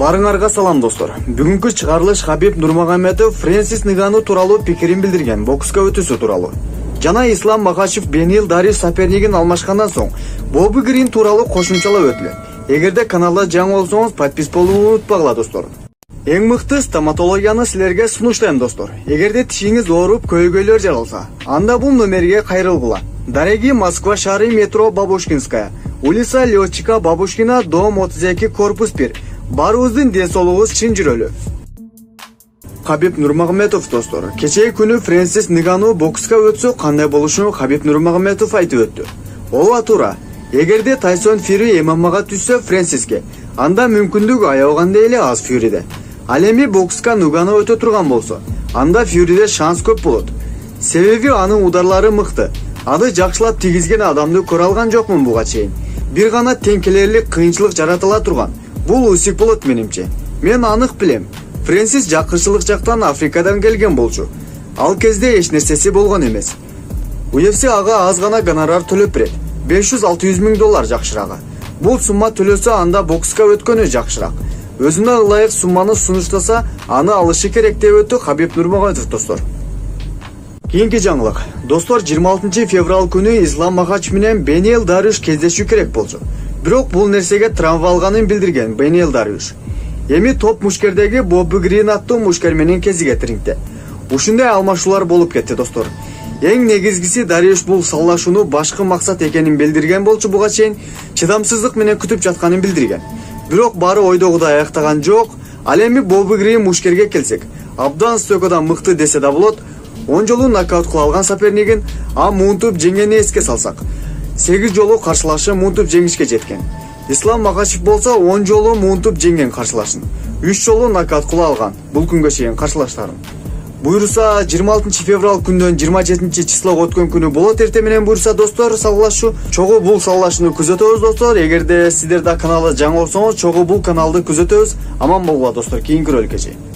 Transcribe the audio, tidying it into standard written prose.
Барыңарга салам достор. Бүгүнкү чыгарылыш Хабиб Нурмагомедов Фрэнсис Нгану тууралуу пикирин билдирген бокска өтүүсү тууралуу. Жана Ислам Макачев Бенил Дариш сопернигин алмашкандан соң Боби Грин тууралуу кошумчалап өтүлөт. Эгерде каналда жаңы болсоңуз подпис болууну унутпагыла достор. Эң мыкты стоматологияны силерге сунуштайм достор. Эгерде тишиңиз ооруп, көйгөйлөр жаралса, анда бул номерге кайрылгыла. Дорогие Москва шаары, метро Бабушкинская, улица Летчика Бабушкина, дом 32, корпус 1. Барыбыздын ден соолугубуз чын жүрөлү. Хабиб Нурмагомедов достор, кечээ күнү Фрэнсис Нгану бокска өтсө кандай болушун Хабиб Нурмагомедов айтып өттү. Ооба туура. Эгерде Тайсон Фьюри ММАга түшсө Фрэнсиске, анда мүмкүндүк аябагандай эле аз Фьюриде. Ал эми бокска Нгану өтө турган болсо, анда Фьюриде шанс көп болот. Себеби анын ударлары мыкты. Аны жакшылап тийгизген адамды көрө алган жокмун буга чейин. Бир гана теңкелерлик кыйынчылык жаратыла турган. Бул усик болот менимче. Мен анык билем. Фрэнсис жакырчылык жактан Африкадан келген болчу. Ал кезде эч нерсеси болгон эмес. UFC ага аз гана гонорар төлөп берет. 500-600 миң доллар жакшырагы. Бул сумма төлөсө анда бокска өткөнү жакшыраак. Өзүнө ылайык сумманы сунуштаса, аны алышы керек деп өттү Хабиб Нурмагомедов достор. Кийинки жаңылык. Достор, 26 февраль күнү Ислам Макачев менен Бенил Дариш кездешүү керек болчу. Бирок бул нерсеге травма алганын билдирген Бенил Дариш. Эми топ мушкердеги Боби Грин аттуу мушкер менен кезигет рингде. Ушундай алмашуулар болуп кетти достор. Эң негизгиси Дариш бул саллашууну башкы максат экенин билдирген болчу, буга чейин чыдамсыздык менен күтүп жатканын билдирген. Бирок баары ойдогудай аяктаган жок. Ал эми Боби Грин мушкерге келсек, абдан стөкөдөн мыкты десе да болот. 10 жолу нокаут кыла алган сопернигин муунтуп жеңгени эске салсак, 8 жолу каршылашы муунтуп жеңишке жеткен. Ислам Макачев болсо 10 жолу муунтуп жеңген каршылашын, 3 жолу нокаут кыла алган бул күнгө чейин каршылаштарын. Буйруса 26 февраль күндөн 27 числого өткөн күнү болот эртең менен буйруса достор саллашуу. Чогуу бул саллашууну күзөтөбүз достор. Эгерде сиздер да каналда жаңы болсоңуз, чогуу бул каналды күзөтөбүз. Аман болгула достор, кийинки роликке чейин.